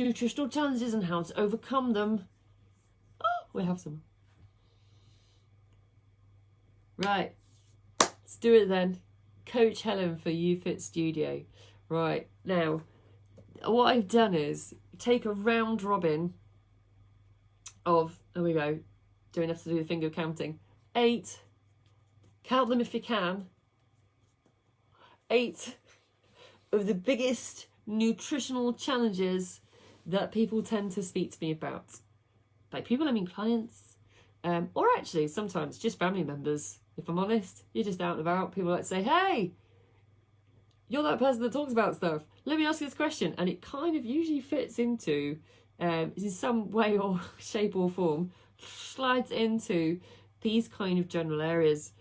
nutritional challenges and how to overcome them. Oh, we have some. Right, let's do it then. Coach Helen for YouFit Studio. Right, now, what I've done is take a round robin of, there we go, don't have to do the finger counting, 8, count them if you can, 8 of the biggest nutritional challenges that people tend to speak to me about. By people, I mean clients, or actually sometimes just family members. If I'm honest, you're just out and about. People like to say, hey, you're that person that talks about stuff. Let me ask you this question. And it kind of usually fits into, in some way or shape or form, slides into these kind of general areas,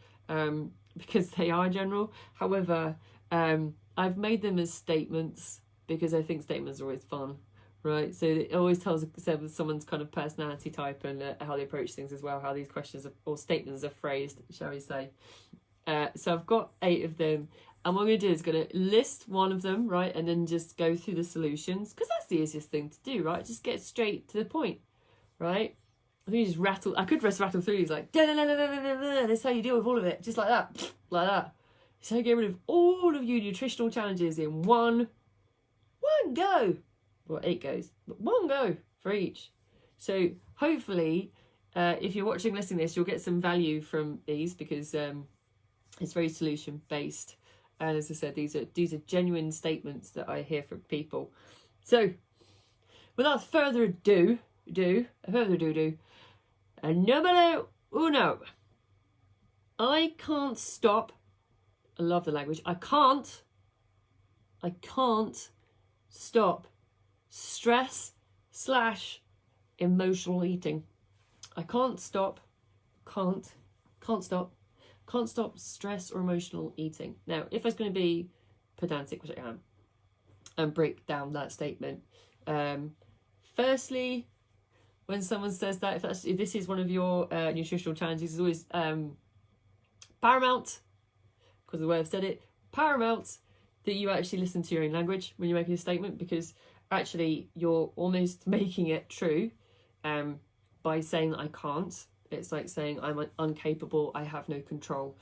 because they are general. However, I've made them as statements because I think statements are always fun, right? So it always tells someone's kind of personality type and how they approach things as well, how these questions or statements are phrased, shall we say. So I've got 8 of them. And what I'm going to do is going to list one of them, right? And then just go through the solutions, because that's the easiest thing to do, right? Just get straight to the point, right? I think you just rattle. I could just rattle through these like, da, da, da, da, da, da, da. That's how you deal with all of it. Just like that. Like that. So get rid of all of your nutritional challenges in one go. Well, 8 goes, but 1 go for each. So hopefully, if you're watching, listening to this, you'll get some value from these, because it's very solution based. And as I said, these are genuine statements that I hear from people. So without further ado, numero uno. I can't stop. I love the language. I can't stop stress / emotional eating. I can't stop stress or emotional eating. Now, if I was going to be pedantic, which I am, and break down that statement, firstly, when someone says that, if this is one of your nutritional challenges, it's always paramount, because of the way I've said it, paramount that you actually listen to your own language when you're making a statement, because actually you're almost making it true by saying that I can't. It's like saying I'm incapable, I have no control,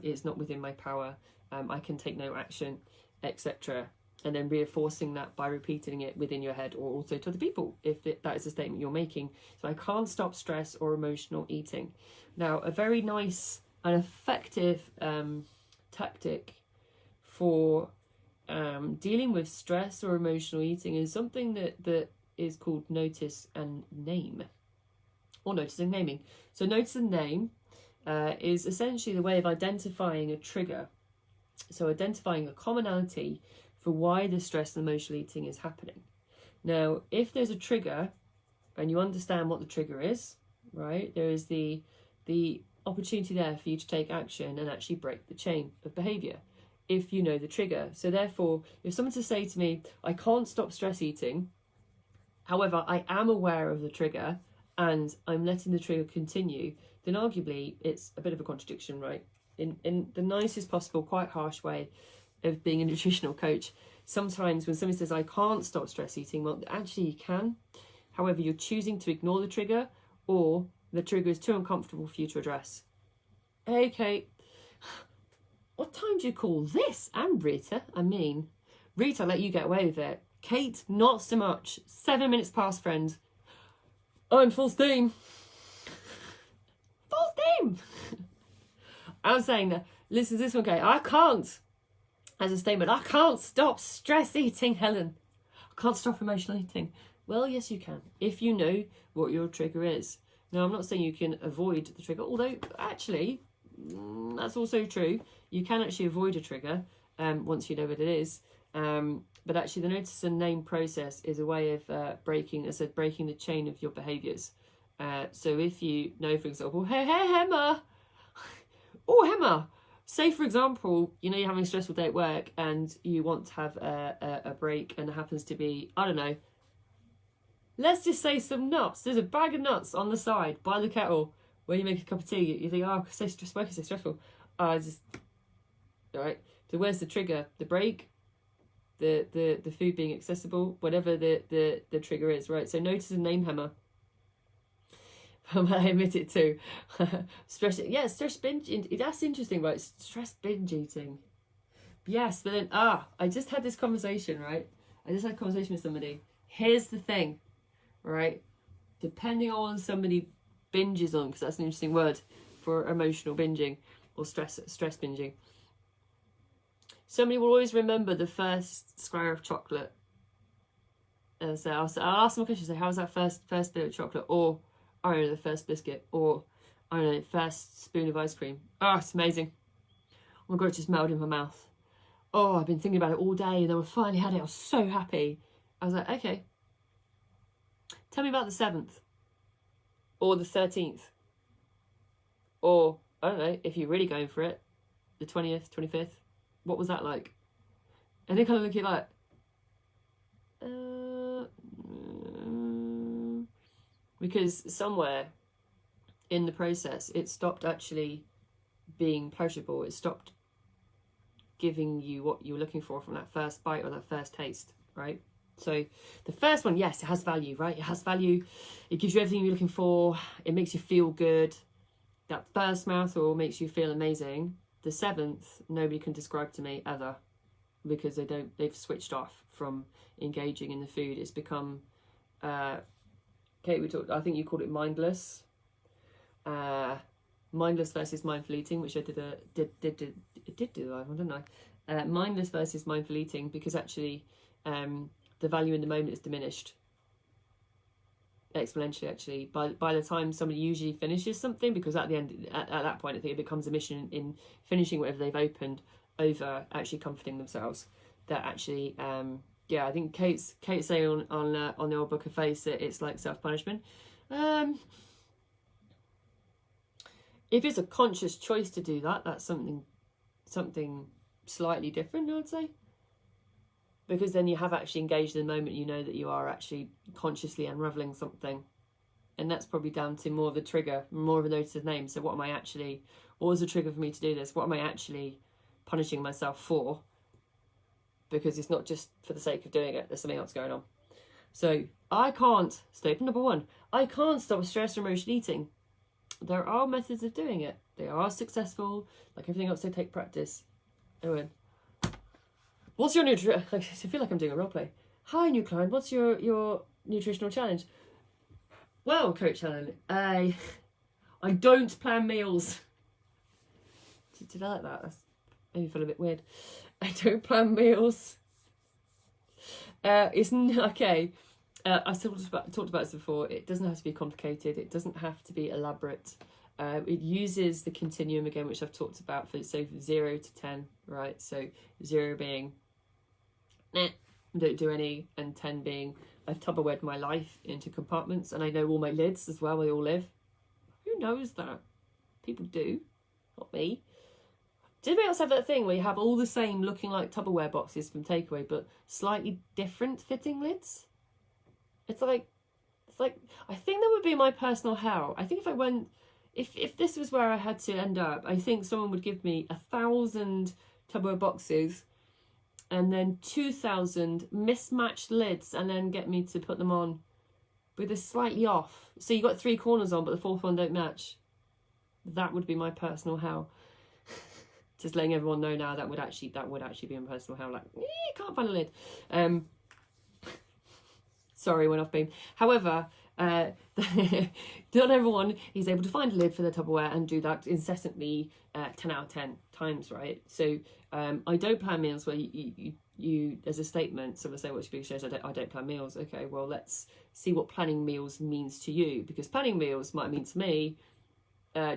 it's not within my power, I can take no action, etc. And then reinforcing that by repeating it within your head or also to other people, if that is a statement you're making. So I can't stop stress or emotional eating. Now, a very nice and effective tactic for dealing with stress or emotional eating is something that is called notice and name, or notice and naming. So notice and name is essentially the way of identifying a trigger. So identifying a commonality for why the stress and emotional eating is happening. Now, if there's a trigger and you understand what the trigger is, right, there is the opportunity there for you to take action and actually break the chain of behaviour if you know the trigger. So therefore, if someone to say to me, I can't stop stress eating, however, I am aware of the trigger and I'm letting the trigger continue, then arguably it's a bit of a contradiction, right? In the nicest possible, quite harsh way of being a nutritional coach, sometimes when somebody says, I can't stop stress eating, well, actually you can. However, you're choosing to ignore the trigger, or the trigger is too uncomfortable for you to address. Hey, Kate, what time do you call this? And Rita, Rita, let you get away with it. Kate, not so much. 7 minutes past, friend. I'm full steam. Full steam. I'm saying that, listen to this one, Kate. I can't, as a statement, I can't stop stress eating, Helen. I can't stop emotional eating. Well, yes, you can, if you know what your trigger is. Now, I'm not saying you can avoid the trigger, although actually, that's also true. You can actually avoid a trigger once you know what it is. But actually, the notice and name process is a way of breaking the chain of your behaviours. So if you know, for example, hey, Emma. Oh, Emma. Say, for example, you know you're having a stressful day at work and you want to have a break, and it happens to be, I don't know, let's just say some nuts. There's a bag of nuts on the side by the kettle where you make a cup of tea. You think, oh, work is so stressful. All right. So where's the trigger? The break? the food being accessible, whatever the trigger is, right? So notice a name hammer. I admit it too. Stress binge. That's interesting, right? Stress binge eating. Yes, but then I just had this conversation, right? I just had a conversation with somebody. Here's the thing, right? Depending on what somebody binges on, because that's an interesting word for emotional binging or stress binging. Somebody will always remember the first square of chocolate. And so I'll ask them a question. Say, how was that first bit of chocolate? Or, I don't know, the first biscuit. Or, I don't know, first spoon of ice cream. Oh, it's amazing. Oh my God, it just melted in my mouth. Oh, I've been thinking about it all day, and then I finally had it. I was so happy. I was like, okay. Tell me about the 7th. Or the 13th. Or, I don't know, if you're really going for it, the 20th, 25th. What was that like? And they kind of look at it like, because somewhere in the process, it stopped actually being pleasurable. It stopped giving you what you were looking for from that first bite or that first taste, right? So the first one, yes, it has value, right? It has value. It gives you everything you're looking for. It makes you feel good. That first mouthful makes you feel amazing. The 7th, nobody can describe to me ever, because they've switched off from engaging in the food. It's become, Kate, I think you called it mindless. Mindless versus mindful eating, which I did do live one, didn't I? Mindless versus mindful eating, because actually the value in the moment is diminished exponentially, actually, by the time somebody usually finishes something, because at the end, at that point, I think it becomes a mission in finishing whatever they've opened over actually comforting themselves. That actually, I think Kate's saying on the old Book of Face that it's like self-punishment. If it's a conscious choice to do that, that's something slightly different, I would say. Because then you have actually engaged in the moment, you know that you are actually consciously unravelling something. And that's probably down to more of the trigger, more of a notice of name. So what was the trigger for me to do this? What am I actually punishing myself for? Because it's not just for the sake of doing it, there's something else going on. So I can't, statement number 1, I can't stop stress or emotional eating. There are methods of doing it. They are successful. Like everything else, they take practice. Owen, what's your I feel like I'm doing a role play. Hi, new client. What's your nutritional challenge? Well, Coach Helen, I don't plan meals. Did I like that? That's made me feel a bit weird. I don't plan meals. It's okay. I've talked about this before. It doesn't have to be complicated. It doesn't have to be elaborate. It uses the continuum again, which I've talked about from 0 to 10, right? So 0 being, don't do any, and 10 being, I've Tupperwared my life into compartments, and I know all my lids as well, where they all live. Who knows that? People do, not me. Did anybody else have that thing where you have all the same looking like Tupperware boxes from takeaway, but slightly different fitting lids? It's like I think that would be my personal hell. I think if I went, if this was where I had to end up, I think someone would give me 1,000 Tupperware boxes and then 2,000 mismatched lids, and then get me to put them on with a slightly off. So you got 3 corners on, but the 4th one don't match. That would be my personal hell. Just letting everyone know now, that would actually be my personal hell. Like, can't find a lid. Sorry, went off beam. However, not everyone is able to find a lid for their Tupperware and do that incessantly 10 out of 10 times, right? So I don't plan meals where you there's a statement, someone say, what's your biggest change? I don't plan meals. Okay, well, let's see what planning meals means to you, because planning meals might mean to me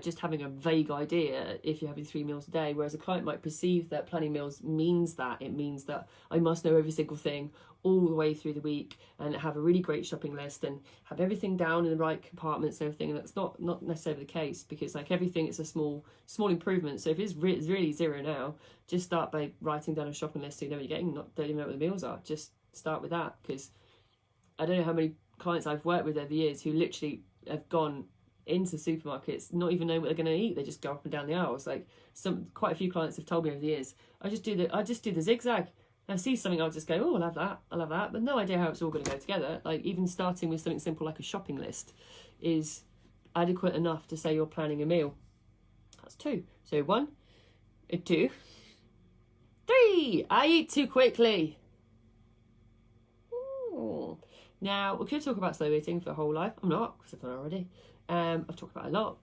just having a vague idea if you're having 3 meals a day, whereas a client might perceive that planning meals means that. It means that I must know every single thing all the way through the week and have a really great shopping list and have everything down in the right compartments and everything. And that's not necessarily the case, because like everything, it's a small improvement. So if it's really 0 now, just start by writing down a shopping list so you know what you're getting, don't even know what the meals are. Just start with that, because I don't know how many clients I've worked with over the years who literally have gone into supermarkets not even know what they're going to eat. They just go up and down the aisles. Like quite a few clients have told me over the years, I just do the zigzag. I see something, I'll just go, oh, I'll have that, but no idea how it's all going to go together. Like, even starting with something simple like a shopping list is adequate enough to say you're planning a meal. That's 2. So 1, 2, 3. I eat too quickly. Ooh. Now, we could talk about slow eating for the whole life. I'm not, because I've done it already. I've talked about it a lot.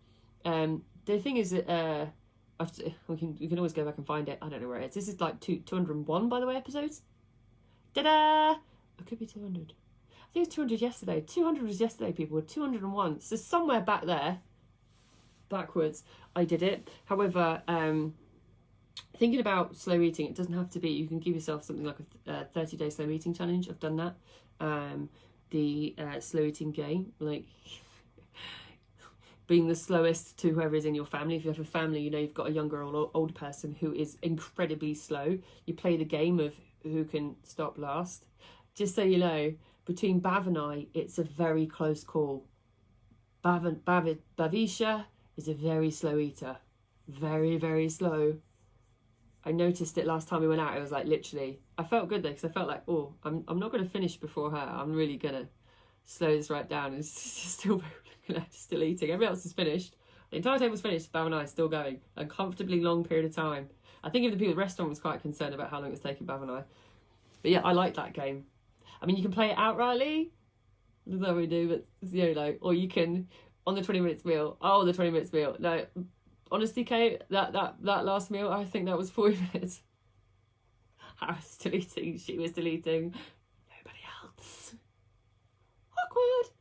The thing is that we can always go back and find it. I don't know where it is. This is like 201, by the way, episodes. Ta-da! It could be 200. I think it was 200 yesterday. 200 was yesterday, people. 201. So somewhere back there, backwards, I did it. However, thinking about slow eating, it doesn't have to be. You can give yourself something like a 30-day slow eating challenge. I've done that. The slow eating game, like being the slowest to whoever is in your family. If you have a family, you know you've got a younger or older person who is incredibly slow. You play the game of who can stop last. Just so you know, between Bav and I, it's a very close call. Bavisha is a very slow eater. Very, very slow. I noticed it last time we went out. It was like literally, I felt good though, because I felt like, oh, I'm not going to finish before her. I'm really going to slow this right down. And still eating. Everyone else is finished. The entire table's finished. Bav and I are still going. A comfortably long period of time. I think even the people at the restaurant was quite concerned about how long it's taking Bav and I. But yeah, I like that game. I mean, you can play it outrightly. That's what we do, but you know, or you can, on the 20 minutes meal. Oh, the 20 minutes meal. No, honestly, Kate, that last meal, I think that was 40 minutes. I was still eating. She was still eating. Nobody else. Awkward.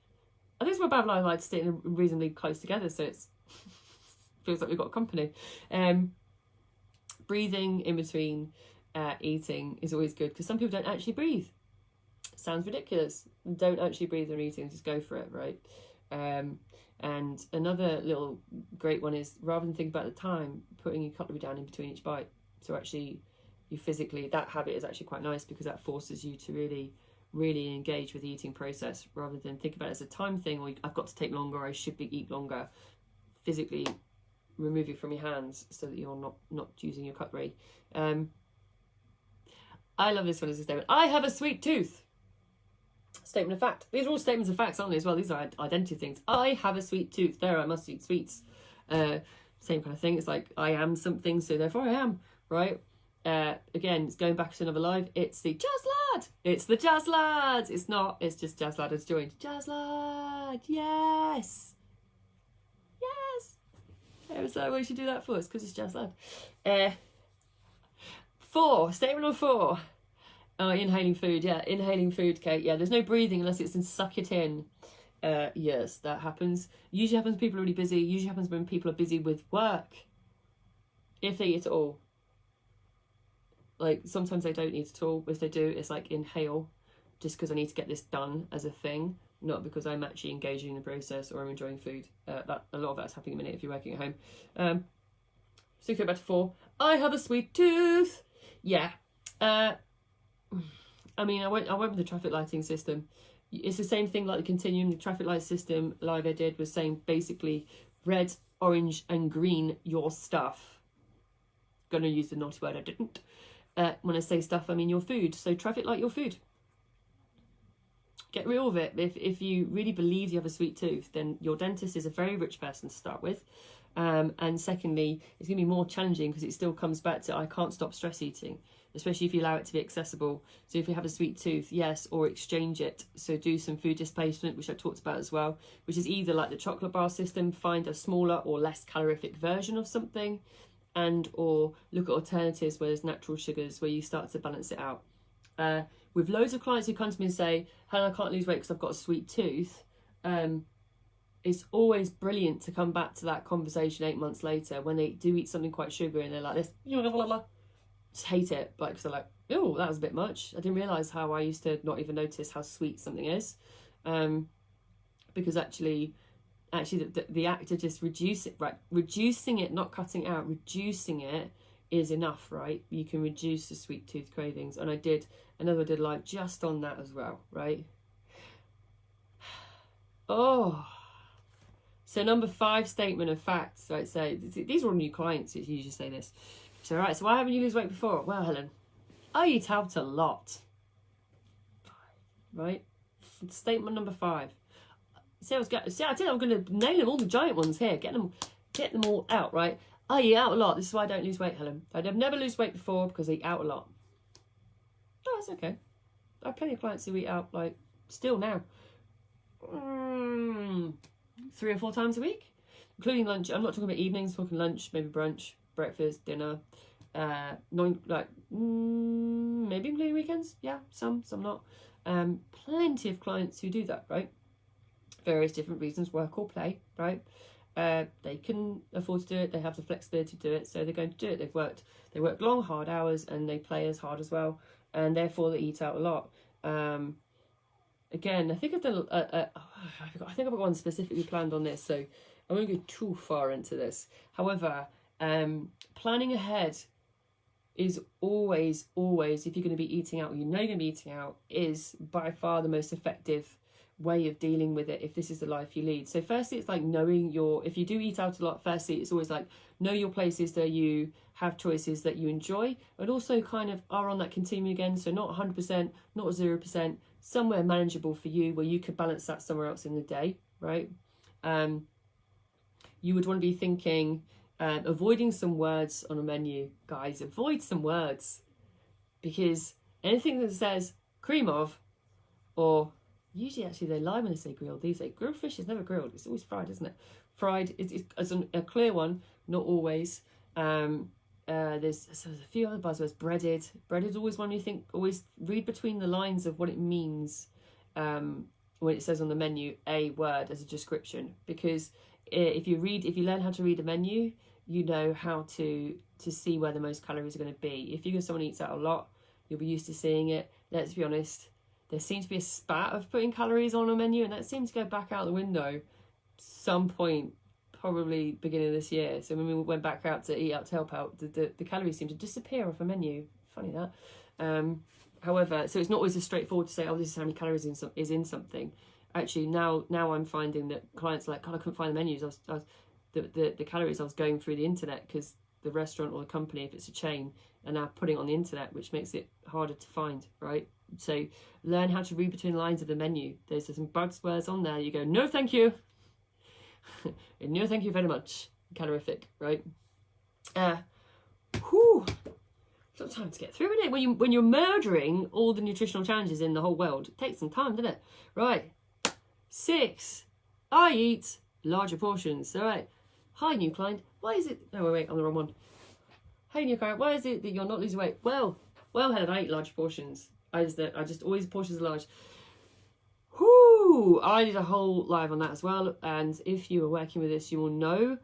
I think it's my Bav and I like to sit reasonably close together, so it's feels like we've got company. Breathing in between eating is always good, because some people don't actually breathe. Sounds ridiculous. Don't actually breathe when eating, just go for it, right? And another little great one is, rather than think about the time, putting your cutlery down in between each bite. So actually, you physically, that habit is actually quite nice, because that forces you to really engage with the eating process, rather than think about it as a time thing, or I've got to take longer, or I should eat longer. Physically remove it from your hands so that you're not using your cutlery. I love this one as a statement. I have a sweet tooth. Statement of fact. These are all statements of facts, aren't they, as well? These are identity things. I have a sweet tooth. There, I must eat sweets. Same kind of thing. It's like, I am something, so therefore I am, right? Again, it's going back to another live. It's the Jazz Lad. It's the Jazz Lad. It's not. It's just Jazz Lad has joined. Jazz Lad. Yes. Yes. So we should do that first, because it's Jazz Lad. 4. Statement number 4. Oh, inhaling food. Yeah, inhaling food, Kate. Yeah, there's no breathing unless it's in suck it in. Yes, that happens. Usually happens when people are really busy. Usually happens when people are busy with work. If they eat at all. Like, sometimes they don't eat at all. But if they do, it's like inhale, just because I need to get this done as a thing, not because I'm actually engaging in the process or I'm enjoying food. That a lot of that's happening in a minute if you're working at home. So go back to 4. I have a sweet tooth. Yeah. I mean, I went with the traffic lighting system. It's the same thing like the continuum. The traffic light system live I did was saying basically red, orange and green, your stuff. Gonna use the naughty word, I didn't. When I say stuff, I mean your food. So traffic light your food. Get real with it. If you really believe you have a sweet tooth, then your dentist is a very rich person to start with. And secondly, it's going to be more challenging, because it still comes back to I can't stop stress eating, especially if you allow it to be accessible. So if you have a sweet tooth, yes, or exchange it. So do some food displacement, which I talked about as well, which is either like the chocolate bar system, find a smaller or less calorific version of something, and or look at alternatives where there's natural sugars, where you start to balance it out. With loads of clients who come to me and say, Helen, I can't lose weight because I've got a sweet tooth. It's always brilliant to come back to that conversation 8 months later when they do eat something quite sugary and they're like this, just hate it, like, because they're like, oh, that was a bit much. I didn't realise how I used to not even notice how sweet something is, because actually the act of just reducing it, not cutting it out, reducing it is enough, right? You can reduce the sweet tooth cravings, and I did live just on that as well, right? Oh. So number 5 statement of facts, right? So these are all new clients who usually say this. So, right, so why haven't you lose weight before? Well, Helen, I eat out a lot. Right? Statement number 5. See, I think I'm going to nail them, all the giant ones here. Get them all out, right? I eat out a lot. This is why I don't lose weight, Helen. I'd never lose weight before because I eat out a lot. Oh, that's okay. I have plenty of clients who eat out, like, still now. 3 or 4 times a week, including lunch. I'm not talking about evenings, I'm talking lunch, maybe brunch, breakfast, dinner. Maybe including weekends. Yeah, some not. Plenty of clients who do that, right? Various different reasons, work or play, right? They can afford to do it, they have the flexibility to do it, so they're going to do it. They work long, hard hours, and they play as hard as well, and therefore they eat out a lot. Again, I think I've done I think I've got one specifically planned on this, so I won't go too far into this. However, planning ahead is always, if you're going to be eating out, or you know you're going to be eating out, is by far the most effective way of dealing with it if this is the life you lead. So firstly, it's like knowing if you do eat out a lot, firstly it's always like know your places that you have choices that you enjoy, but also kind of are on that continuum again, so not 100%, not 0%, somewhere manageable for you where you could balance that somewhere else in the day, right? You would want to be thinking, avoiding some words on a menu. Guys, avoid some words, because anything that says cream of, or usually actually they lie when they say grilled these days. Grilled fish is never grilled, it's always fried, isn't it? Fried is a clear one, not always. There's a few other buzzwords. Breaded is always one you think, always read between the lines of what it means when it says on the menu a word as a description, because if you learn how to read a menu, you know how to see where the most calories are going to be. If someone eats out a lot, you'll be used to seeing it. Let's be honest, there seems to be a spat of putting calories on a menu, and that seems to go back out the window some point, probably beginning of this year. So when we went back out to eat out to help out, the calories seem to disappear off a menu. Funny that. However, so it's not always as straightforward to say, oh, this is how many calories is in something. Actually, now I'm finding that clients are like, God, I couldn't find the menus. The calories I was going through the internet, because the restaurant or the company, if it's a chain, are now putting it on the internet, which makes it harder to find, right? So learn how to read between the lines of the menu. There's some buzzwords on there. You go, no, thank you. No, thank you very much. Calorific, right? It's not time to get through it. When you're murdering all the nutritional challenges in the whole world, it takes some time, doesn't it? Right. 6. I eat larger portions. All right. Hi, new client. Why is it? Oh, wait, I'm the wrong one. Hey, new client. Why is it that you're not losing weight? Well, Helen, I eat large portions. I just always portions are large. I did a whole live on that as well, and if you are working with this, you will know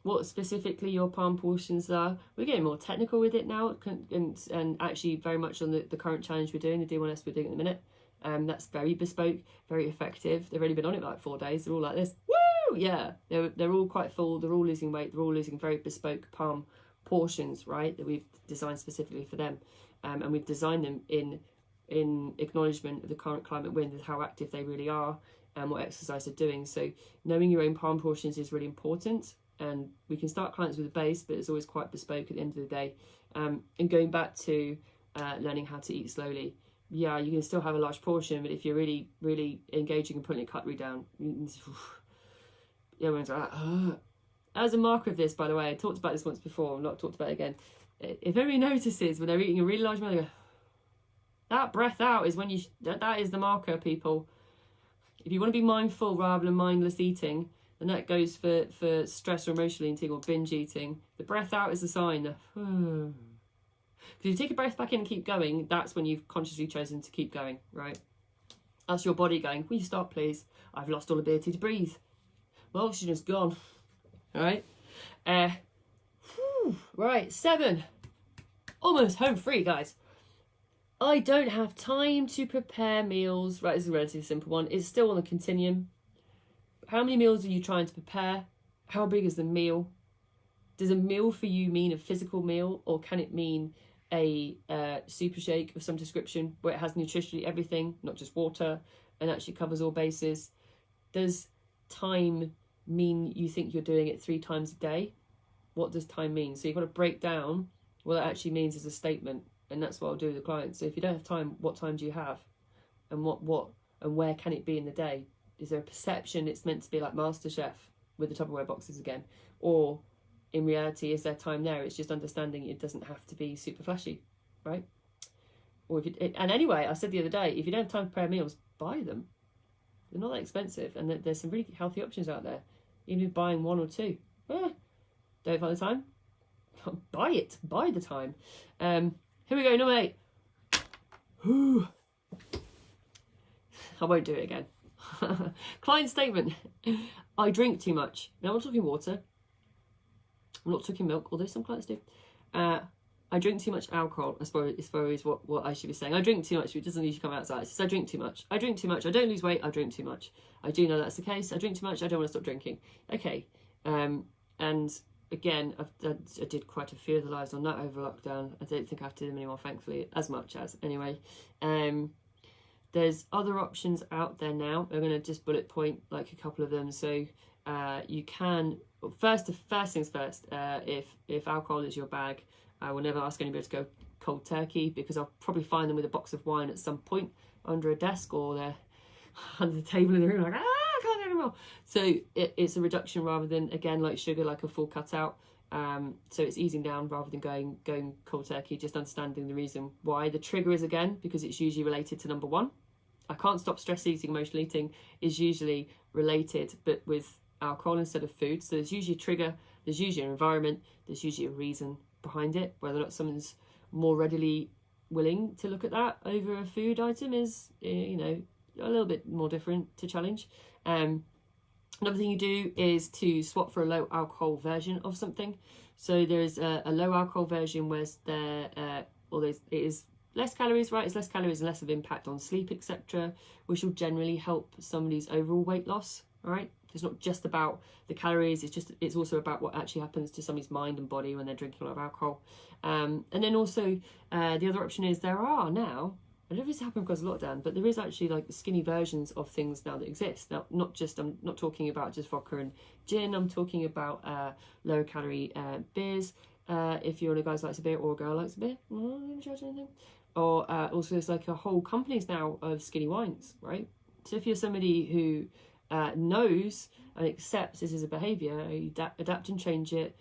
what specifically your palm portions are. We're getting more technical with it now, and actually very much on the current challenge we're doing, the D1S we're doing at the minute. That's very bespoke, very effective. They've already been on it for like 4 days. They're all like this. Woo! Yeah, they're all quite full. They're all losing weight. They're all losing very bespoke palm portions, right? That we've designed specifically for them, and we've designed them in acknowledgement of the current climate wind and how active they really are and what exercise they're doing. So knowing your own palm portions is really important, and we can start clients with a base, but it's always quite bespoke at the end of the day. And going back to learning how to eat slowly, yeah, you can still have a large portion, but if you're really, really engaging and putting your calorie down, everyone's like, as a marker of this, by the way, I talked about this once before, I've not talked about it again. If everybody notices when they're eating a really large meal, they go, that breath out is when that is the marker, people. If you want to be mindful rather than mindless eating, and that goes for stress or emotional eating or binge eating, the breath out is a sign. Because if you take a breath back in and keep going, that's when you've consciously chosen to keep going, right? That's your body going, will you stop, please? I've lost all ability to breathe. My oxygen's gone. All right? Right, 7. Almost home free, guys. I don't have time to prepare meals. Right, this is a relatively simple one. It's still on the continuum. How many meals are you trying to prepare? How big is the meal? Does a meal for you mean a physical meal, or can it mean a super shake of some description where it has nutritionally everything, not just water, and actually covers all bases? Does time mean you think you're doing it 3 times a day? What does time mean? So you've got to break down what that actually means as a statement. And that's what I'll do with the clients. So if you don't have time, what time do you have? And what and where can it be in the day? Is there a perception it's meant to be like MasterChef with the Tupperware boxes again? Or in reality, is there time there? It's just understanding it doesn't have to be super flashy, right? Or if you, and anyway, I said the other day, if you don't have time to prepare meals, buy them. They're not that expensive, and there's some really healthy options out there. Even buying one or two. Don't find the time? Buy it. Buy the time. Here we go, number 8. Whew. I won't do it again. Client statement. I drink too much. Now I'm not talking water. I'm not talking milk, although some clients do. I drink too much alcohol, I suppose is what I should be saying. I drink too much, it doesn't usually come outside. It says I drink too much. I drink too much. I don't lose weight, I drink too much. I do know that's the case. I drink too much, I don't want to stop drinking. Okay. And again, I did quite a few of the lives on that over lockdown. I don't think I have to do them anymore, thankfully, as much as. Anyway, there's other options out there now. I'm going to just bullet point like a couple of them. So you can, first things first, if alcohol is your bag, I will never ask anybody to go cold turkey, because I'll probably find them with a box of wine at some point under a desk, or they're under the table in the room like, I can't do anymore. So it's a reduction rather than, again, like sugar, like a full cutout. So it's easing down rather than going cold turkey, just understanding the reason why. The trigger is, again, because it's usually related to number 1. I can't stop stress eating, emotional eating is usually related, but with alcohol instead of food. So there's usually a trigger, there's usually an environment, there's usually a reason behind it. Whether or not someone's more readily willing to look at that over a food item is, you know, a little bit more different to challenge. Another thing you do is to swap for a low alcohol version of something. So there's a low alcohol version where although it is less calories, right? It's less calories and less of impact on sleep, etc., which will generally help somebody's overall weight loss. All right. It's not just about the calories, it's also about what actually happens to somebody's mind and body when they're drinking a lot of alcohol. And then also the other option is there are now, I don't know if it's happened because of lockdown, but there is actually like skinny versions of things now that exist. Now, I'm not talking about just vodka and gin, I'm talking about lower calorie beers. If you're one of the guys who likes a beer, or a girl likes a beer, I don't judge anything. Or also there's like a whole companies now of skinny wines, right? So if you're somebody who knows and accepts this as a behaviour, you adapt and change it,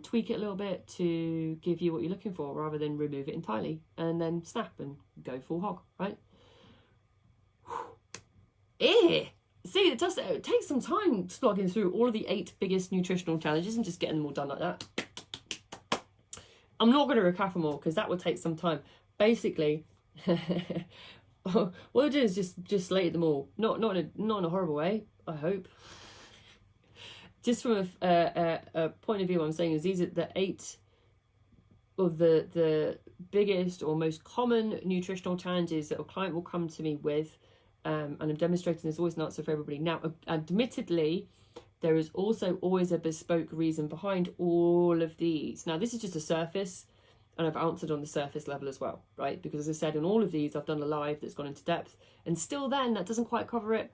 tweak it a little bit to give you what you're looking for, rather than remove it entirely and then snap and go full hog, right? See, it takes some time slogging through all of the 8 biggest nutritional challenges and just getting them all done like that. I'm not going to recap them all because that would take some time. Basically, what I do is just slate them all, not in a horrible way, I hope. Just from a point of view, what I'm saying is these are the 8 of the biggest or most common nutritional challenges that a client will come to me with, and I'm demonstrating there's always an answer for everybody. Now, admittedly, there is also always a bespoke reason behind all of these. Now, this is just a surface, and I've answered on the surface level as well, right? Because as I said, in all of these, I've done a live that's gone into depth. And still then, that doesn't quite cover it,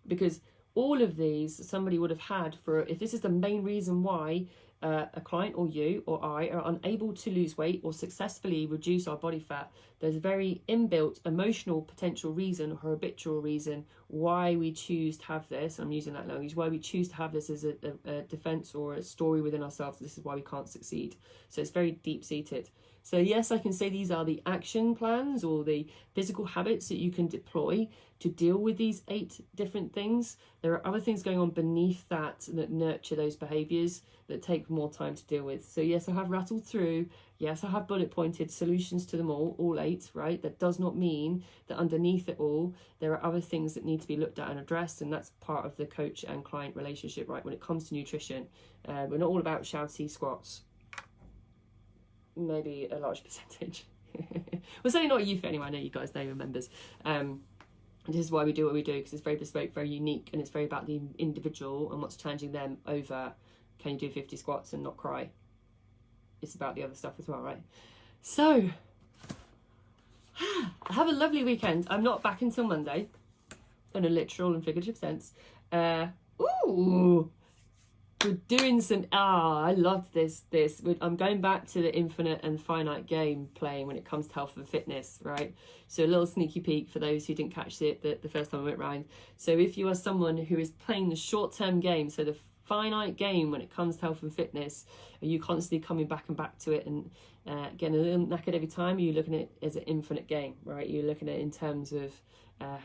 because all of these somebody would have had if this is the main reason why a client or you or I are unable to lose weight or successfully reduce our body fat, there's a very inbuilt emotional potential reason or habitual reason why we choose to have this. I'm using that language, why we choose to have this as a defense or a story within ourselves. This is why we can't succeed. So it's very deep-seated. So yes, I can say these are the action plans or the physical habits that you can deploy to deal with these 8 different things. There are other things going on beneath that nurture those behaviours that take more time to deal with. So yes, I have rattled through. Yes, I have bullet pointed solutions to them all 8, right? That does not mean that underneath it all, there are other things that need to be looked at and addressed. And that's part of the coach and client relationship, right? When it comes to nutrition, we're not all about shouty squats. Maybe a large percentage. Well, certainly not you, anyway. I know you guys know your members. This is why we do what we do, because it's very bespoke, very unique, and it's very about the individual and what's challenging them over can you do 50 squats and not cry. It's about the other stuff as well, right? So, have a lovely weekend. I'm not back until Monday, in a literal and figurative sense. we're doing some, I loved this. I'm going back to the infinite and finite game playing when it comes to health and fitness, right? So a little sneaky peek for those who didn't catch it the first time I went round. So if you are someone who is playing the short-term game, so the finite game when it comes to health and fitness, are you constantly coming back and back to it and getting a little knackered every time? Are you looking at it as an infinite game, right? You're looking at it in terms of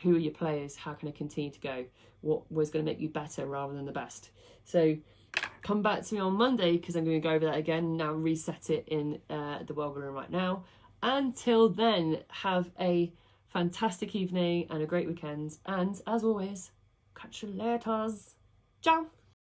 who are your players, how can I continue to go, what was going to make you better rather than the best. So come back to me on Monday, because I'm going to go over that again, now reset it in the World Room right now. Until then, have a fantastic evening and a great weekend, and as always, catch you later. Ciao.